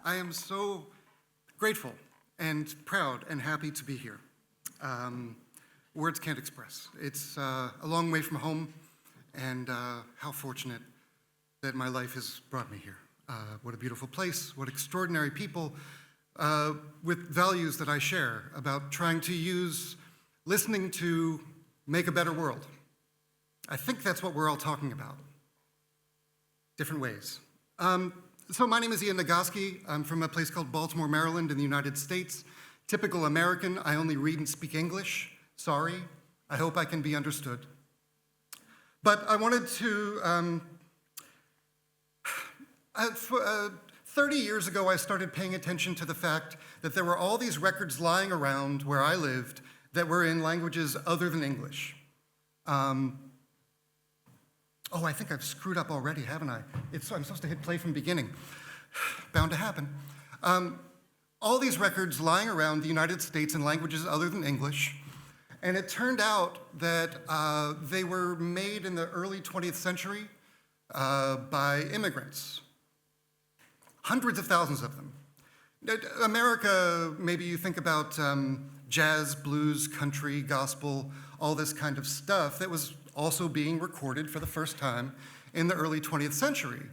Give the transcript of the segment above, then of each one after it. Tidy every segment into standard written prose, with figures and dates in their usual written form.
I am so grateful and proud and happy to be here. Words can't express. It's a long way from home, and how fortunate that my life has brought me here. What a beautiful place, what extraordinary people with values that I share about trying to use listening to make a better world. I think that's what we're all talking about. Different ways. So my name is Nagoski. I'm from a place called Baltimore, Maryland in the United States. Typical American. I only read and speak English. Sorry. I hope I can be understood. But I wanted to, 30 years ago, I started paying attention to the fact that there were all these records lying around where I lived that were in languages other than English. Oh, I think I've screwed up already, haven't I? I'm supposed to hit play from beginning. Bound to happen. All these records lying around the United States in languages other than English, and it turned out that they were made in the early 20th century by immigrants. Hundreds of thousands of them. America, maybe you think about jazz, blues, country, gospel, all this kind of stuff that was also being recorded for the first time in the early 20th century.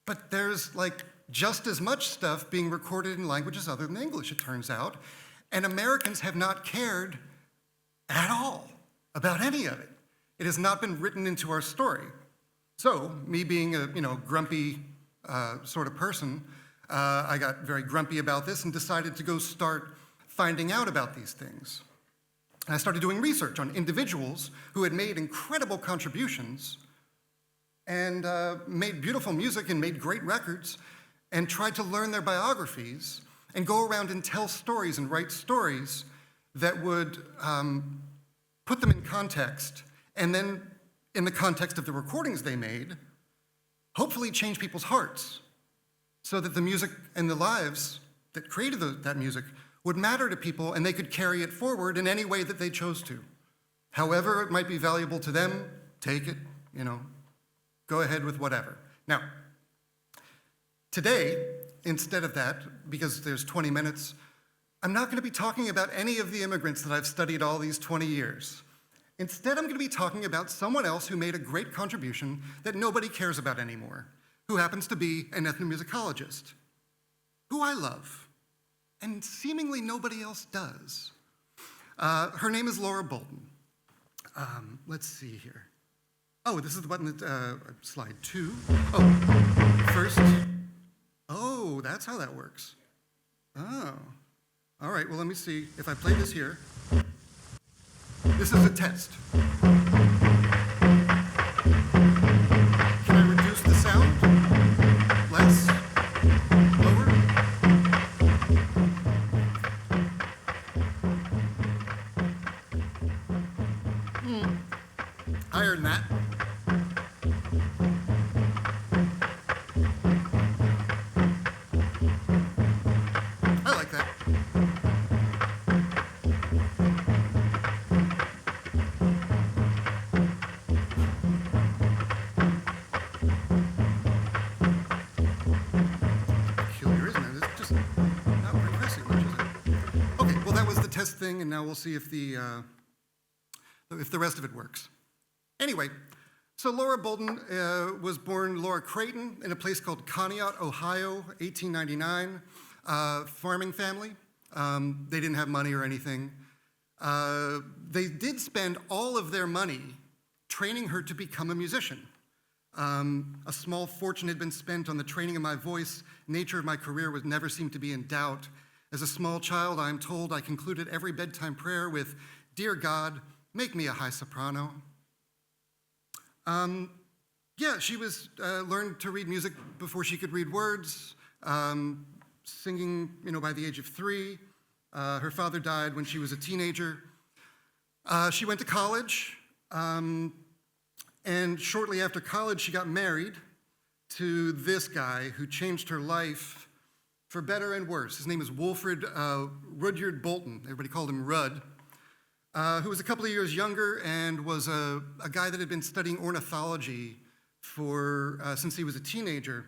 But there's like just as much stuff being recorded in languages other than English, it turns out, and Americans have not cared at all about any of it. It has not been written into our story. So, me being a grumpy sort of person, I got very grumpy about this and decided to go start finding out about these things. And I started doing research on individuals who had made incredible contributions and made beautiful music and made great records and tried to learn their biographies and go around and tell stories and write stories that would put them in context, and then in the context of the recordings they made, hopefully change people's hearts so that the music and the lives that created that music would matter to people and they could carry it forward in any way that they chose to. However it might be valuable to them, take it, go ahead with whatever. Now, today, instead of that, because there's 20 minutes, I'm not going to be talking about any of the immigrants that I've studied all these 20 years. Instead, I'm going to be talking about someone else who made a great contribution that nobody cares about anymore, who happens to be an ethnomusicologist, who I love, and seemingly nobody else does. Her name is Laura Boulton. Let's see here. Oh, this is the button that, slide 2. Oh, first. Oh, that's how that works. Oh. All right, well, let me see. If I play this here, this is a test. Can I reduce the sound? Less? Lower? Higher than that. I like that. Peculiar, isn't it? It's just not progressing much, is it? Okay, well, that was the test thing, and now we'll see if the rest of it works. Anyway, so Laura Boulton was born Laura Creighton in a place called Conneaut, Ohio, 1899. Farming family. They didn't have money or anything. They did spend all of their money training her to become a musician. A small fortune had been spent on the training of my voice. Nature of my career would never seem to be in doubt. As a small child, I am told I concluded every bedtime prayer with, "Dear God, make me a high soprano." She was learned to read music before she could read words, singing, by the age of 3. Her father died when she was a teenager. She went to college, and shortly after college, she got married to this guy who changed her life for better and worse. His name is Wilfred Rudyard Boulton. Everybody called him Rudd. Who was a couple of years younger and was a guy that had been studying ornithology since he was a teenager.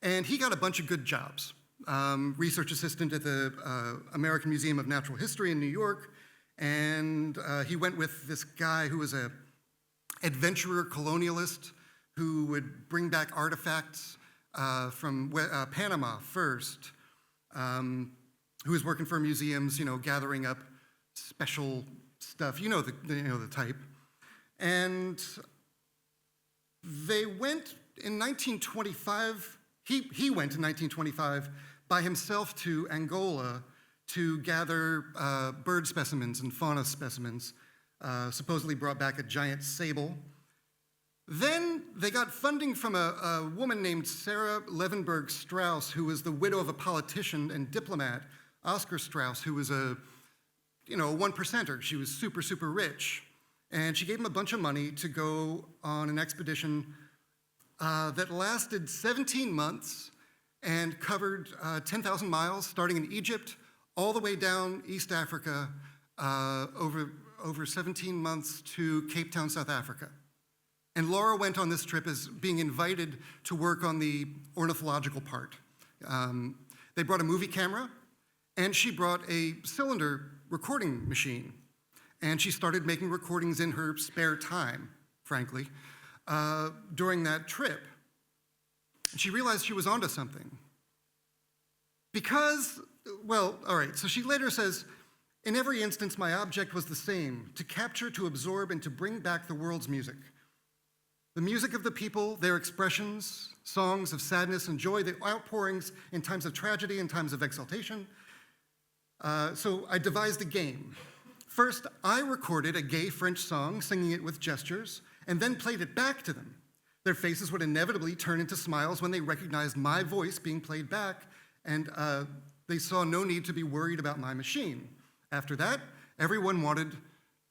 And he got a bunch of good jobs. Research assistant at the American Museum of Natural History in New York, and he went with this guy who was a adventurer colonialist who would bring back artifacts from Panama first, who was working for museums, gathering up special stuff. You know the type. And they went in 1925. He went in 1925 by himself to Angola to gather bird specimens and fauna specimens. Supposedly brought back a giant sable. Then they got funding from a woman named Sarah Levenberg Strauss, who was the widow of a politician and diplomat, Oscar Strauss, who was a one-percenter. She was super, super rich. And she gave him a bunch of money to go on an expedition that lasted 17 months and covered 10,000 miles, starting in Egypt, all the way down East Africa, over 17 months to Cape Town, South Africa. And Laura went on this trip as being invited to work on the ornithological part. They brought a movie camera, and she brought a cylinder recording machine. And she started making recordings in her spare time, frankly, during that trip. And she realized she was onto something. Because, well, all right, so she later says, in every instance, my object was the same, to capture, to absorb, and to bring back the world's music. The music of the people, their expressions, songs of sadness and joy, the outpourings in times of tragedy and times of exaltation. So I devised a game. First, I recorded a gay French song, singing it with gestures, and then played it back to them. Their faces would inevitably turn into smiles when they recognized my voice being played back, and they saw no need to be worried about my machine. After that, everyone wanted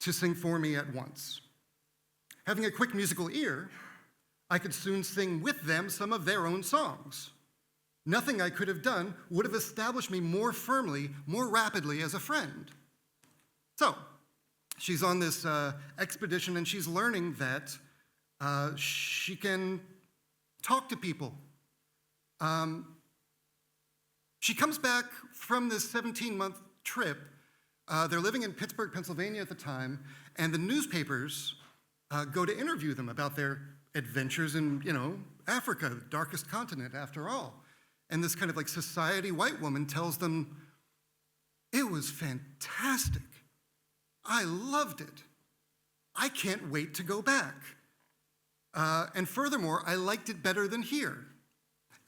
to sing for me at once. Having a quick musical ear, I could soon sing with them some of their own songs. Nothing I could have done would have established me more firmly, more rapidly as a friend. So, she's on this expedition and she's learning that she can talk to people. She comes back from this 17-month trip. They're living in Pittsburgh, Pennsylvania at the time, and the newspapers go to interview them about their adventures in, Africa, the darkest continent after all. And this kind of like society white woman tells them, it was fantastic. I loved it. I can't wait to go back. And furthermore, I liked it better than here.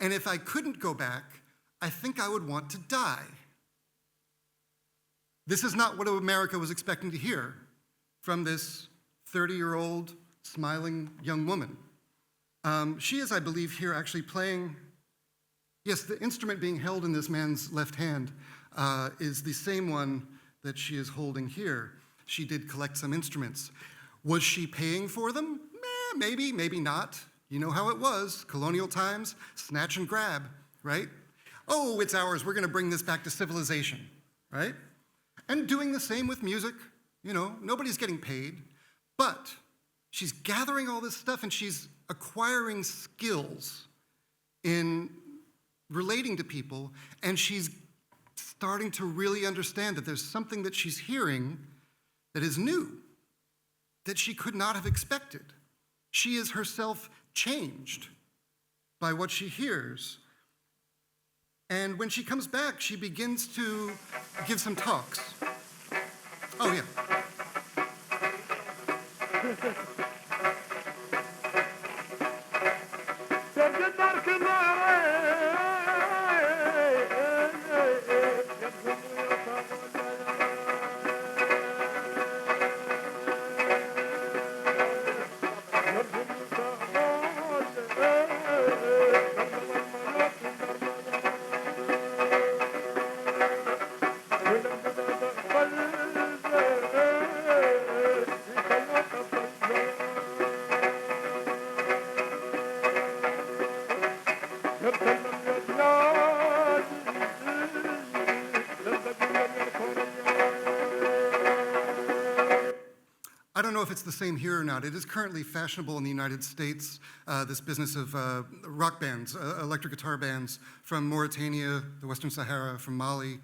And if I couldn't go back, I think I would want to die. This is not what America was expecting to hear from this 30-year-old smiling young woman. She is, I believe, here actually playing, yes, the instrument being held in this man's left hand is the same one that she is holding here. She did collect some instruments. Was she paying for them? Maybe, maybe not. You know how it was, colonial times, snatch and grab, right? Oh, it's ours, we're gonna bring this back to civilization, right? And doing the same with music, nobody's getting paid, but she's gathering all this stuff and she's acquiring skills in relating to people, and she's starting to really understand that there's something that she's hearing that is new, that she could not have expected. She is herself changed by what she hears. And when she comes back, she begins to give some talks. Oh, yeah. know if it's the same here or not. It is currently fashionable in the United States, this business of rock bands, electric guitar bands from Mauritania, the Western Sahara, from Mali,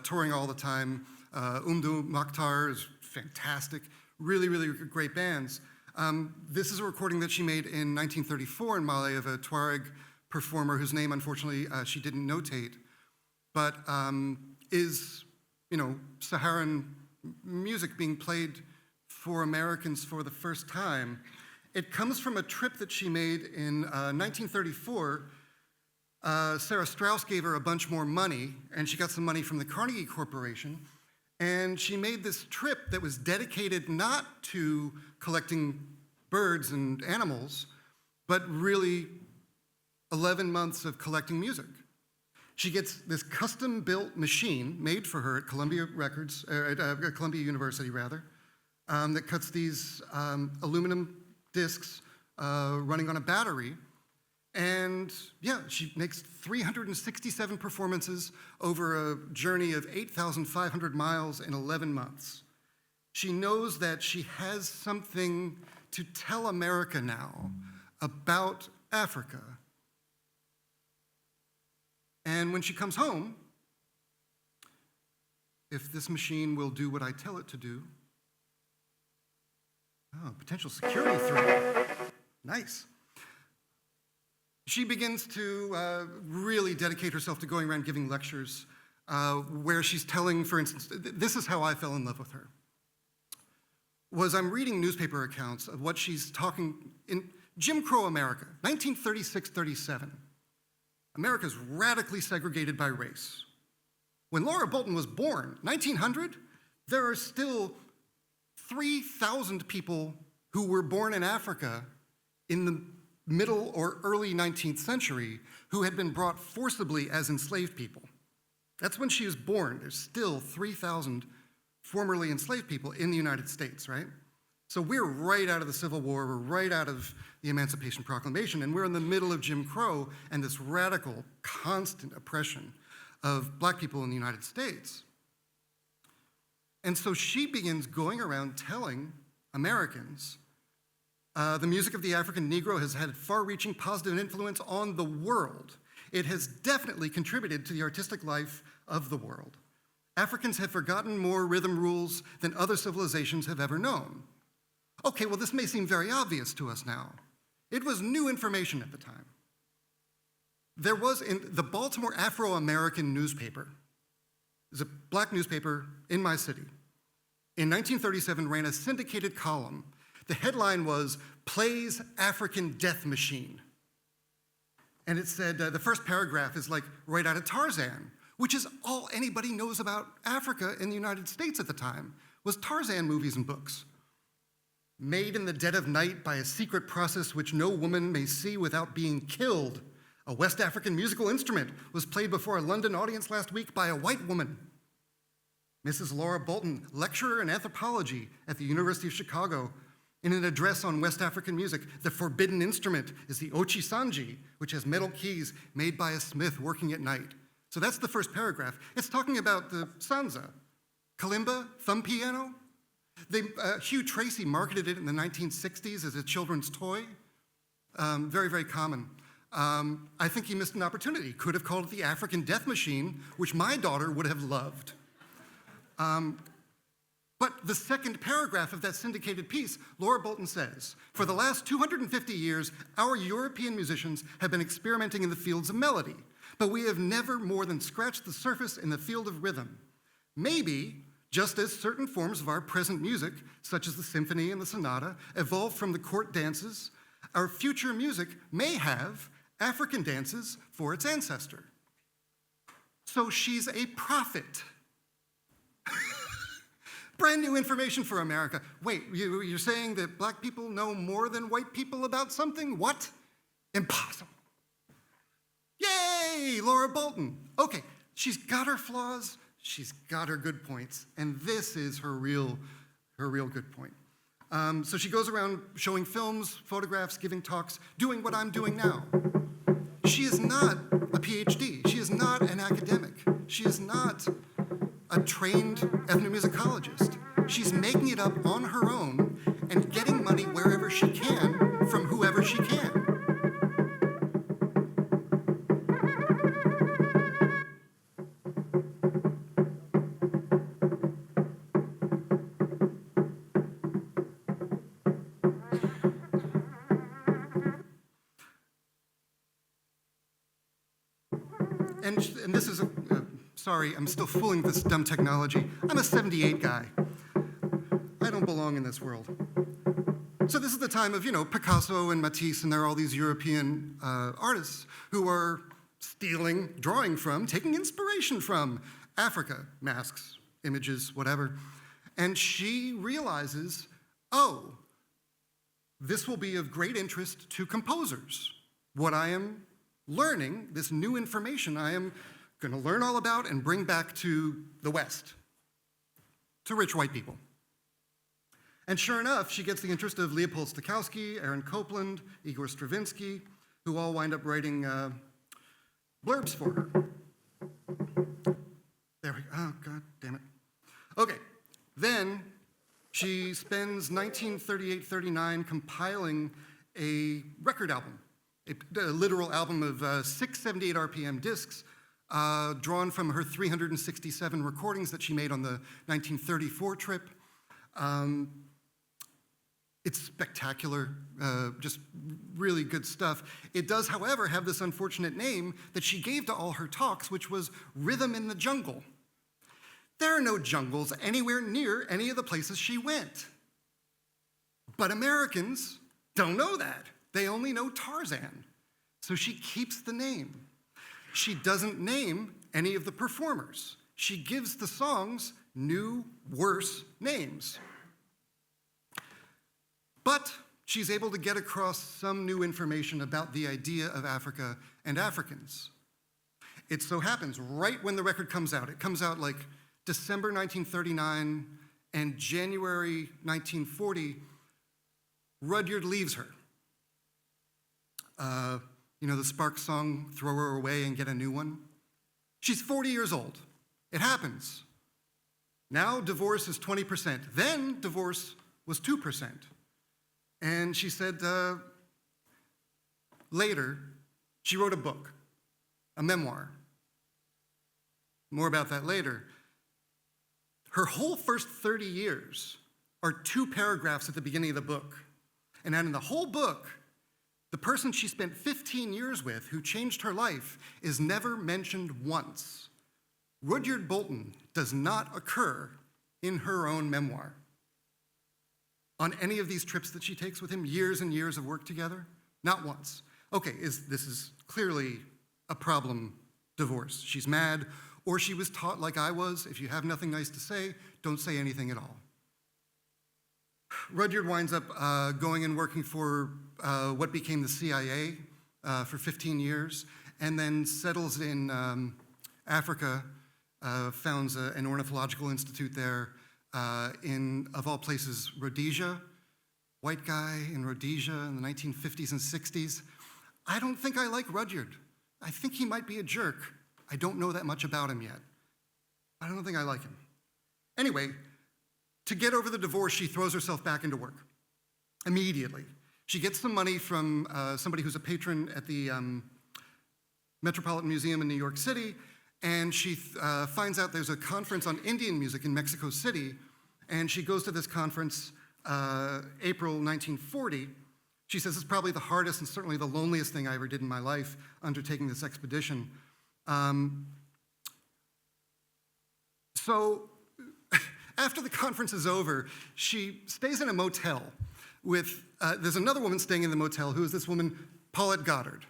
touring all the time. Umdu Makhtar is fantastic. Really, really great bands. This is a recording that she made in 1934 in Mali of a Tuareg performer whose name, unfortunately, she didn't notate, but is, Saharan music being played for Americans for the first time. It comes from a trip that she made in 1934. Sarah Strauss gave her a bunch more money, and she got some money from the Carnegie Corporation, and she made this trip that was dedicated not to collecting birds and animals, but really 11 months of collecting music. She gets this custom-built machine made for her at Columbia University, that cuts these aluminum discs running on a battery. And yeah, she makes 367 performances over a journey of 8,500 miles in 11 months. She knows that she has something to tell America now about Africa. And when she comes home, if this machine will do what I tell it to do, potential security threat. Nice. She begins to really dedicate herself to going around giving lectures where she's telling, for instance, this is how I fell in love with her, was I'm reading newspaper accounts of what she's talking in Jim Crow America, 1936-37. America's radically segregated by race. When Laura Boulton was born, 1900, there are still 3,000 people who were born in Africa in the middle or early 19th century who had been brought forcibly as enslaved people. That's when she was born. There's still 3,000 formerly enslaved people in the United States, right? So we're right out of the Civil War, we're right out of the Emancipation Proclamation, and we're in the middle of Jim Crow and this radical, constant oppression of black people in the United States. And so she begins going around telling Americans the music of the African Negro has had far-reaching positive influence on the world. It has definitely contributed to the artistic life of the world. Africans have forgotten more rhythm rules than other civilizations have ever known. Okay, well, this may seem very obvious to us now. It was new information at the time. There was in the Baltimore Afro-American newspaper, it was a black newspaper in my city, in 1937 ran a syndicated column. The headline was, "Plays African Death Machine." And it said, the first paragraph is like right out of Tarzan, which is all anybody knows about Africa in the United States at the time, was Tarzan movies and books. Made in the dead of night by a secret process which no woman may see without being killed, a West African musical instrument was played before a London audience last week by a white woman. Mrs. Laura Boulton, lecturer in anthropology at the University of Chicago, in an address on West African music, the forbidden instrument is the ochisanji, which has metal keys made by a smith working at night. So that's the first paragraph. It's talking about the sanza, kalimba, thumb piano. Hugh Tracy marketed it in the 1960s as a children's toy. Very, very common. I think he missed an opportunity. Could have called it the African Death Machine, which my daughter would have loved. But the second paragraph of that syndicated piece, Laura Boulton says, for the last 250 years, our European musicians have been experimenting in the fields of melody, but we have never more than scratched the surface in the field of rhythm. Maybe, just as certain forms of our present music, such as the symphony and the sonata, evolved from the court dances, our future music may have African dances for its ancestor. So she's a prophet. Brand new information for America. Wait, you're saying that black people know more than white people about something? What? Impossible. Yay, Laura Boulton. Okay, she's got her flaws, she's got her good points, and this is her real good point. So she goes around showing films, photographs, giving talks, doing what I'm doing now. She is not a PhD. She is not an academic. She is not a trained ethnomusicologist. She's making it up on her own And this is sorry, I'm still fooling with this dumb technology. I'm a 78 guy. I don't belong in this world. So this is the time of, Picasso and Matisse, and there are all these European artists who are stealing, drawing from, taking inspiration from Africa, masks, images, whatever. And she realizes, oh, this will be of great interest to composers. What I am learning, this new information I am going to learn all about and bring back to the West, to rich white people. And sure enough, she gets the interest of Leopold Stokowski, Aaron Copland, Igor Stravinsky, who all wind up writing blurbs for her. There we go. Oh, God damn it. Okay, then she spends 1938-39 compiling a record album, a literal album of 678 RPM discs, drawn from her 367 recordings that she made on the 1934 trip. It's spectacular, just really good stuff. It does, however, have this unfortunate name that she gave to all her talks, which was Rhythm in the Jungle. There are no jungles anywhere near any of the places she went. But Americans don't know that. They only know Tarzan. So she keeps the name. She doesn't name any of the performers. She gives the songs new, worse names. But she's able to get across some new information about the idea of Africa and Africans. It so happens, right when the record comes out, it comes out like December 1939 and January 1940, Rudyard leaves her. The Sparks song, Throw Her Away and Get a New One? She's 40 years old. It happens. Now divorce is 20%. Then divorce was 2%. And she said later, she wrote a book, a memoir. More about that later. Her whole first 30 years are 2 paragraphs at the beginning of the book. And in the whole book, the person she spent 15 years with, who changed her life, is never mentioned once. Rudyard Boulton does not occur in her own memoir. On any of these trips that she takes with him, years and years of work together, not once. Okay, this is clearly a problem divorce. She's mad, or she was taught like I was, if you have nothing nice to say, don't say anything at all. Rudyard winds up going and working for what became the CIA for 15 years, and then settles in Africa, founds an ornithological institute there in, of all places, Rhodesia. White guy in Rhodesia in the 1950s and 60s. I don't think I like Rudyard. I think he might be a jerk. I don't know that much about him yet. I don't think I like him. Anyway, to get over the divorce, she throws herself back into work immediately. She gets some money from somebody who's a patron at the Metropolitan Museum in New York City, and she finds out there's a conference on Indian music in Mexico City, and she goes to this conference April 1940. She says it's probably the hardest and certainly the loneliest thing I ever did in my life, undertaking this expedition. So after the conference is over, she stays in a motel with, there's another woman staying in the motel who is this woman, Paulette Goddard,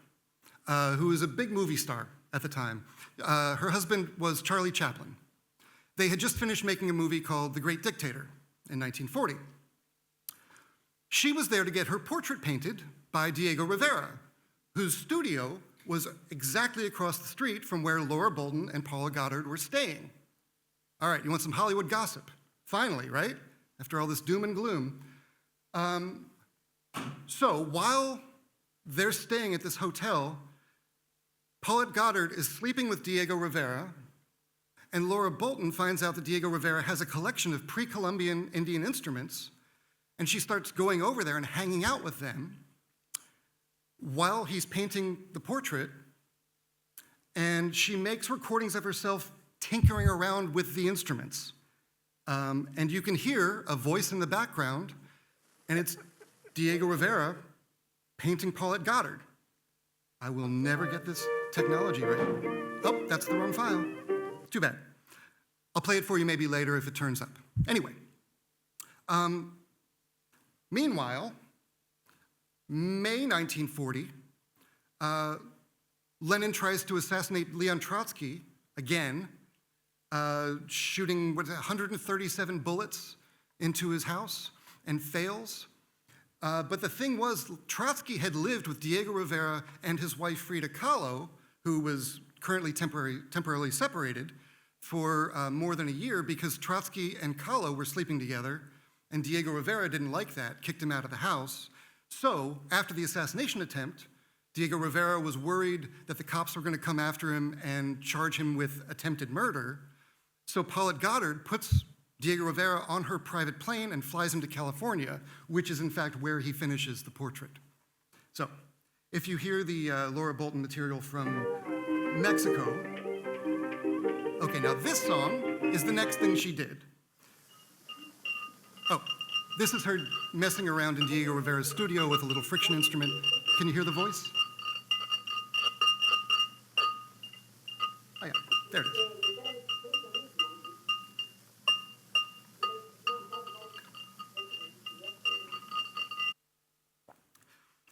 who is a big movie star at the time. Her husband was Charlie Chaplin. They had just finished making a movie called The Great Dictator in 1940. She was there to get her portrait painted by Diego Rivera, whose studio was exactly across the street from where Laura Boulton and Paula Goddard were staying. All right, you want some Hollywood gossip? Finally, right? After all this doom and gloom. So while they're staying at this hotel, Paulette Goddard is sleeping with Diego Rivera, and Laura Boulton finds out that Diego Rivera has a collection of pre-Columbian Indian instruments, and she starts going over there and hanging out with them while he's painting the portrait, and she makes recordings of herself tinkering around with the instruments. And you can hear a voice in the background, and it's Diego Rivera painting Paulette Goddard. I will never get this Technology, right? Oh, that's the wrong file. Too bad. I'll play it for you maybe later if it turns up. Anyway, meanwhile, May 1940, Lenin tries to assassinate Leon Trotsky again, shooting 137 bullets into his house and fails. But the thing was, Trotsky had lived with Diego Rivera and his wife Frida Kahlo, who was currently temporarily separated, for more than a year because Trotsky and Kahlo were sleeping together, and Diego Rivera didn't like that, kicked him out of the house. So, after the assassination attempt, Diego Rivera was worried that the cops were going to come after him and charge him with attempted murder. So Paulette Goddard puts Diego Rivera on her private plane and flies him to California, which is in fact where he finishes the portrait. So, if you hear the Laura Boulton material from Mexico, okay, now this song is the next thing she did. Oh, this is her messing around in Diego Rivera's studio with a little friction instrument. Can you hear the voice? Oh yeah, there it is.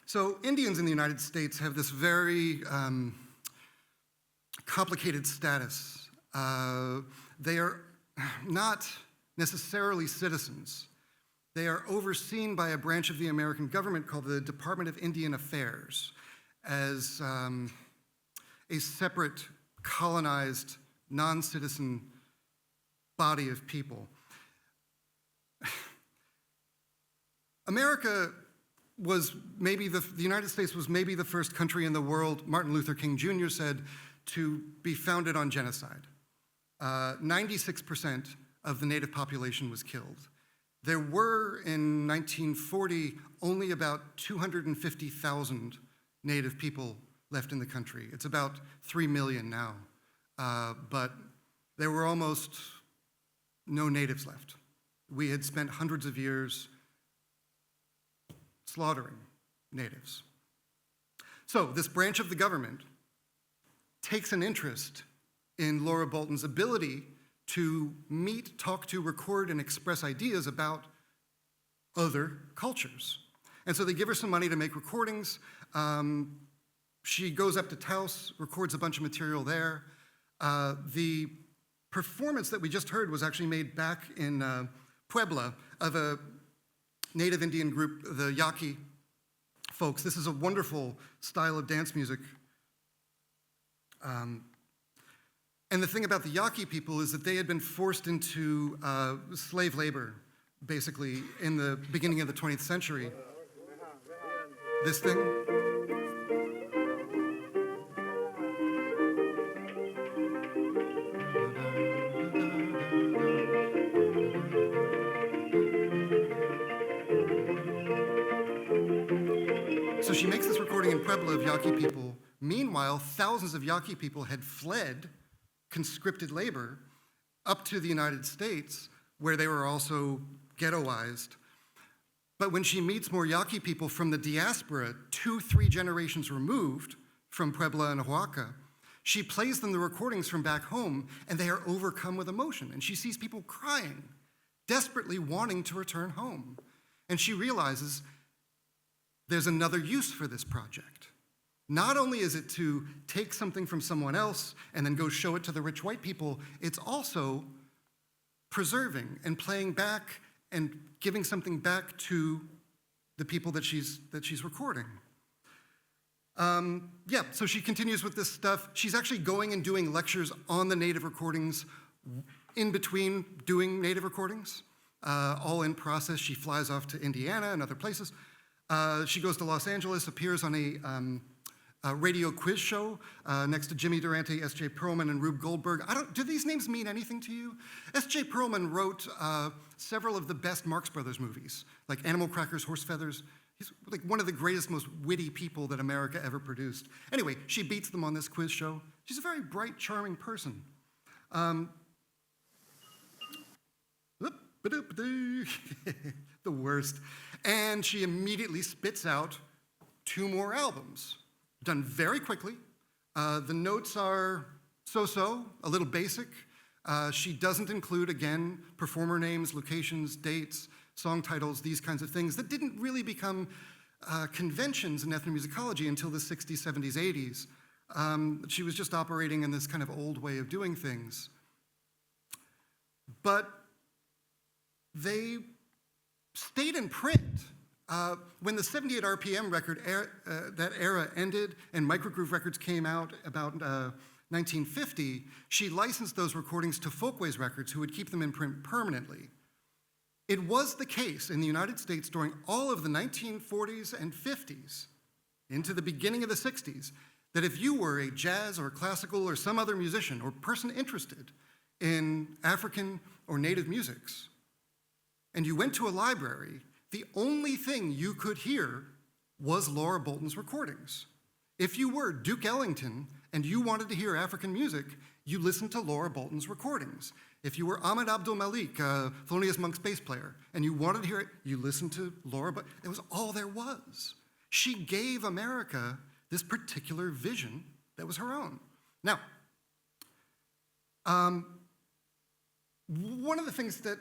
So Indians in the United States have this very complicated status. They are not necessarily citizens. They are overseen by a branch of the American government called the Department of Indian Affairs as a separate, colonized, non-citizen body of people. America was maybe the United States was maybe the first country in the world, Martin Luther King Jr. said, to be founded on genocide. 96% of the native population was killed. There were, in 1940, only about 250,000 native people left in the country. It's about 3 million now, but there were almost no natives left. We had spent hundreds of years slaughtering natives. So this branch of the government takes an interest in Laura Boulton's ability to meet, talk to, record, and express ideas about other cultures. And so they give her some money to make recordings. She goes up to Taos, records a bunch of material there. The performance that we just heard was actually made back in Puebla of a Native Indian group, the Yaqui folks. This is a wonderful style of dance music. And the thing about the Yaqui people is that they had been forced into slave labor, basically, in the beginning of the 20th century. This thing. So she makes this recording in Puebla of Yaqui people. Meanwhile, thousands of Yaqui people had fled conscripted labor up to the United States, where they were also ghettoized. But when she meets more Yaqui people from the diaspora, 2-3 generations removed from Puebla and Oaxaca, she plays them the recordings from back home, and they are overcome with emotion. And she sees people crying, desperately wanting to return home. And she realizes there's another use for this project. Not only is it to take something from someone else and then go show it to the rich white people, it's also preserving and playing back and giving something back to the people that she's recording. So she continues with this stuff. She's actually going and doing lectures on the native recordings in between doing native recordings, all in process. She flies off to Indiana and other places. She goes to Los Angeles, appears on a radio quiz show next to Jimmy Durante, S.J. Perlman, and Rube Goldberg. Do these names mean anything to you? S.J. Perlman wrote several of the best Marx Brothers movies, like Animal Crackers, Horse Feathers. He's like one of the greatest, most witty people that America ever produced. Anyway, she beats them on this quiz show. She's a very bright, charming person. The worst. And she immediately spits out 2 more albums, done very quickly, The notes are so-so, a little basic. She doesn't include, again, performer names, locations, dates, song titles, these kinds of things that didn't really become conventions in ethnomusicology until the 60s, 70s, 80s. She was just operating in this kind of old way of doing things. But they stayed in print. When the 78 RPM record, that era ended and microgroove records came out about 1950, she licensed those recordings to Folkways Records, who would keep them in print permanently. It was the case in the United States during all of the 1940s and 50s, into the beginning of the 60s, that if you were a jazz or classical or some other musician or person interested in African or native musics, and you went to a library, the only thing you could hear was Laura Boulton's recordings. If you were Duke Ellington and you wanted to hear African music, you listened to Laura Boulton's recordings. If you were Ahmed Abdul Malik, Thelonious Monk's bass player, and you wanted to hear it, you listened to Laura, but it was all there was. She gave America this particular vision that was her own. Now, one of the things that,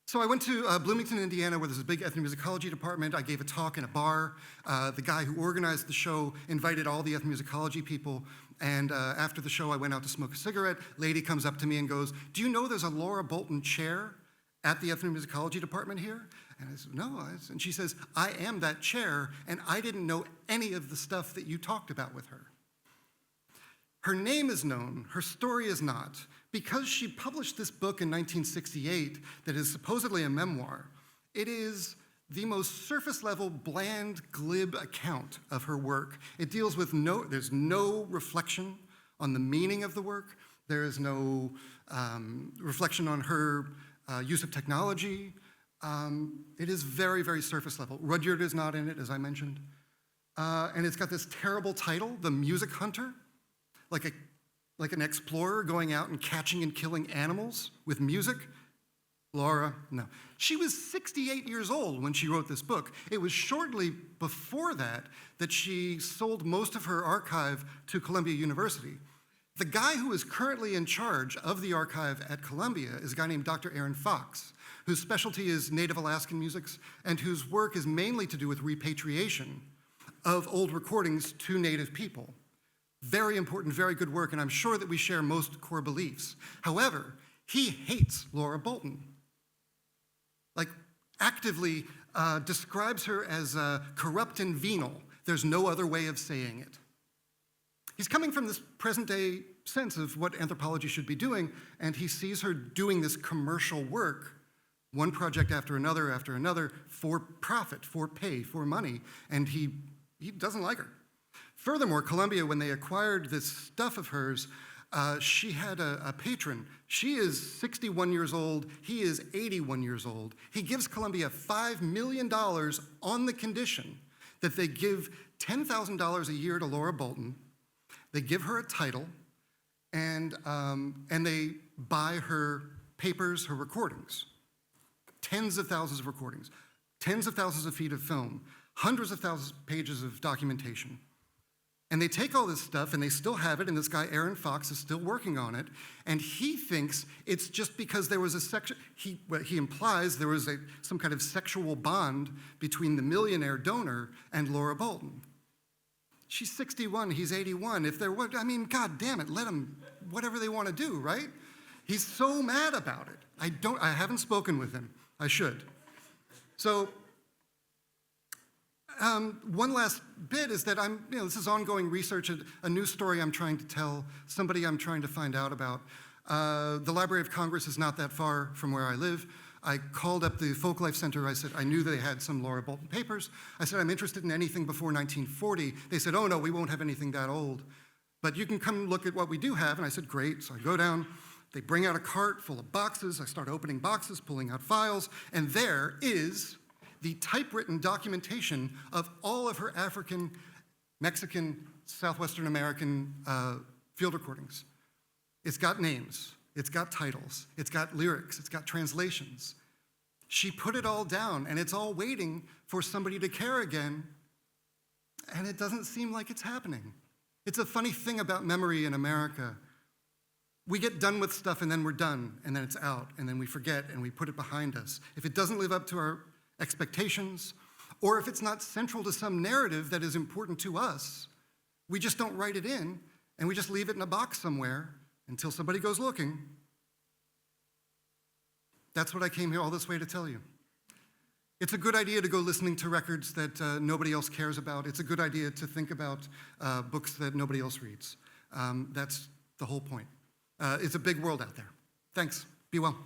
so I went to Bloomington, Indiana, where there's a big ethnomusicology department. I gave a talk in a bar. The guy who organized the show invited all the ethnomusicology people, and after the show, I went out to smoke a cigarette. Lady comes up to me and goes, "Do you know there's a Laura Boulton chair at the ethnomusicology department here?" And I said, "No." And she says, "I am that chair, and I didn't know any of the stuff that you talked about with her." Her name is known, her story is not. Because she published this book in 1968 that is supposedly a memoir, it is the most surface-level, bland, glib account of her work. It deals with there's no reflection on the meaning of the work. There is no reflection on her use of technology. It is very, very surface level. Rudyard is not in it, as I mentioned. And it's got this terrible title, The Music Hunter, like an explorer going out and catching and killing animals with music. Laura, no. She was 68 years old when she wrote this book. It was shortly before that she sold most of her archive to Columbia University. The guy who is currently in charge of the archive at Columbia is a guy named Dr. Aaron Fox, whose specialty is Native Alaskan musics and whose work is mainly to do with repatriation of old recordings to Native people. Very important, very good work, and I'm sure that we share most core beliefs. However, he hates Laura Boulton. Actively describes her as corrupt and venal. There's no other way of saying it. He's coming from this present-day sense of what anthropology should be doing, and he sees her doing this commercial work, one project after another, for profit, for pay, for money, and he doesn't like her. Furthermore, Columbia, when they acquired this stuff of hers, she had a patron. She is 61 years old. He is 81 years old. He gives Columbia $5 million on the condition that they give $10,000 a year to Laura Boulton. They give her a title, and they buy her papers, her recordings. Tens of thousands of recordings, tens of thousands of feet of film, hundreds of thousands of pages of documentation. And they take all this stuff, and they still have it, and this guy, Aaron Fox, is still working on it, and he thinks it's just because there was he implies there was some kind of sexual bond between the millionaire donor and Laura Boulton. She's 61, he's 81. If there were, God damn it, let them, whatever they want to do, right? He's so mad about it. I haven't spoken with him. I should. So, one last bit is that this is ongoing research, a new story I'm trying to tell, somebody I'm trying to find out about. The Library of Congress is not that far from where I live. I called up the Folklife Center. I said, I knew they had some Laura Boulton papers. I said, I'm interested in anything before 1940. They said, oh no, we won't have anything that old. But you can come look at what we do have. And I said, great. So I go down. They bring out a cart full of boxes. I start opening boxes, pulling out files. And there is the typewritten documentation of all of her African, Mexican, Southwestern American field recordings. It's got names, it's got titles, it's got lyrics, it's got translations. She put it all down, and it's all waiting for somebody to care again, and it doesn't seem like it's happening. It's a funny thing about memory in America. We get done with stuff and then we're done, and then it's out, and then we forget and we put it behind us. If it doesn't live up to our expectations, or if it's not central to some narrative that is important to us, we just don't write it in, and we just leave it in a box somewhere until somebody goes looking. That's what I came here all this way to tell you. It's a good idea to go listening to records that nobody else cares about. It's a good idea to think about books that nobody else reads. That's the whole point. It's a big world out there. Thanks. Be well.